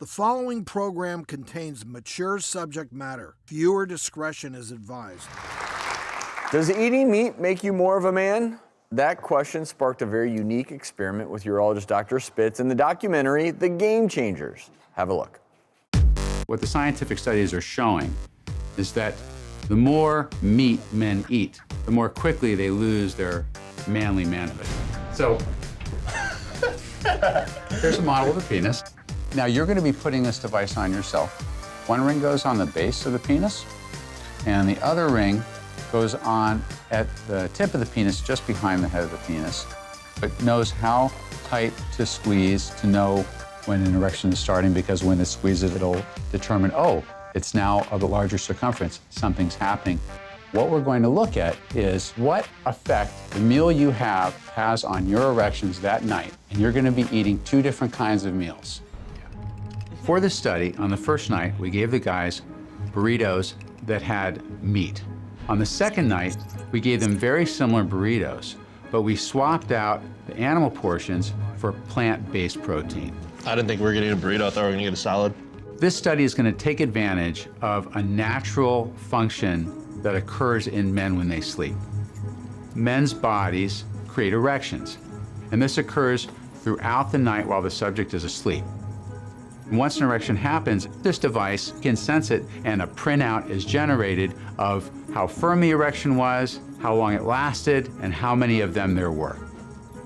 The following program contains mature subject matter. Viewer discretion is advised. Does eating meat make you more of a man? That question sparked a very unique experiment with urologist Dr. Spitz in the documentary, The Game Changers. Have a look. What the scientific studies are showing is that the more meat men eat, the more quickly they lose their manly manhood. So, here's a model of a penis. Now you're going to be putting this device on yourself. One ring goes on the base of the penis, and the other ring goes on at the tip of the penis, just behind the head of the penis. It knows how tight to squeeze to know when an erection is starting, because when it squeezes, it'll determine, oh, it's now of a larger circumference, something's happening. What we're going to look at is what effect the meal you have has on your erections that night. And you're going to be eating two different kinds of meals. For this study, on the first night, we gave the guys burritos that had meat. On the second night, we gave them very similar burritos, but we swapped out the animal portions for plant-based protein. I didn't think we were gonna eat a burrito, I thought we were gonna get a salad. This study is going to take advantage of a natural function that occurs in men when they sleep. Men's bodies create erections, and this occurs throughout the night while the subject is asleep. Once an erection happens, this device can sense it, and a printout is generated of how firm the erection was, how long it lasted, and how many of them there were,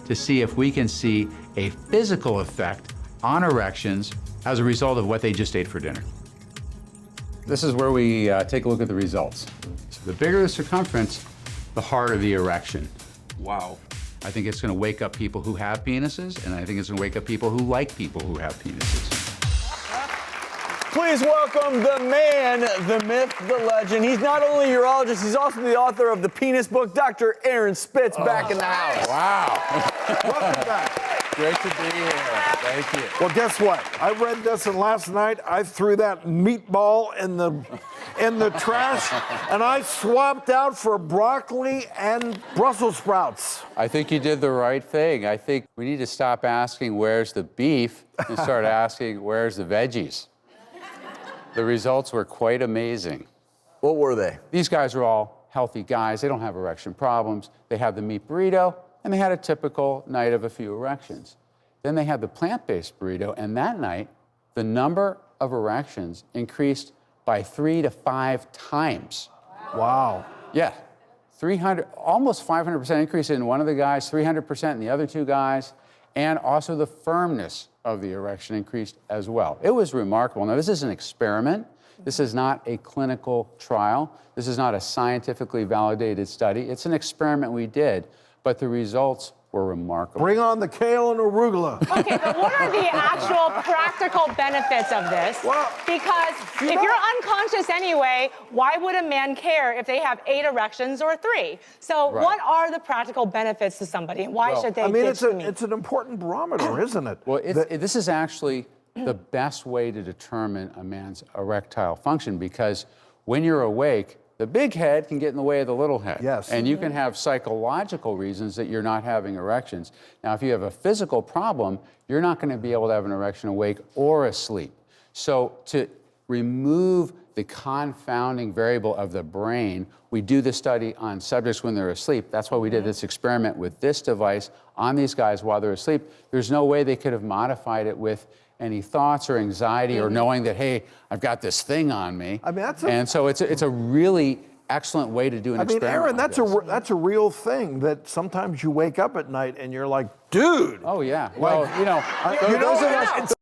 to see if we can see a physical effect on erections as a result of what they just ate for dinner. This is where we take a look at the results. So the bigger the circumference, the harder the erection. Wow. I think it's going to wake up people who have penises, and I think it's going to wake up people who like people who have penises. Please welcome the man, the myth, the legend. He's not only a urologist, he's also the author of the penis book, Dr. Aaron Spitz, back in the house. Wow. Welcome back. Great to be here. Thank you. Well, guess what? I read this, and last night I threw that meatball in the trash, and I swapped out for broccoli and Brussels sprouts. I think you did the right thing. I think we need to stop asking where's the beef and start asking where's the veggies. The results were quite amazing. What were they? These guys are all healthy guys. They don't have erection problems. They had the meat burrito, and they had a typical night of a few erections. Then they had the plant-based burrito, and that night, the number of erections increased by 3 to 5 times. Wow. Yeah, 300, almost 500% increase in one of the guys, 300% in the other two guys, and also the firmness of the erection increased as well. It was remarkable. Now, this is an experiment. This is not a clinical trial. This is not a scientifically validated study. It's an experiment we did, but the results were remarkable. Bring on the kale and arugula. Okay, but what are the actual practical benefits of this? Well, because if you're unconscious anyway, why would a man care if they have 8 erections or 3? So what are the practical benefits to somebody, and why should they ditch the meat? It's an important barometer, isn't it? Well, this is actually the best way to determine a man's erectile function, because when you're awake, the big head can get in the way of the little head. Yes. And you can have psychological reasons that you're not having erections. Now, if you have a physical problem, you're not going to be able to have an erection awake or asleep. So to remove the confounding variable of the brain, we do the study on subjects when they're asleep. That's why we did this experiment with this device on these guys while they're asleep. There's no way they could have modified it with any thoughts or anxiety or knowing that, hey, I've got this thing on me. I mean, and so it's a really excellent way to do an experiment. Aaron, like that's a real thing, that sometimes you wake up at night and you're like, dude. Oh, yeah. Well, you know, those of us.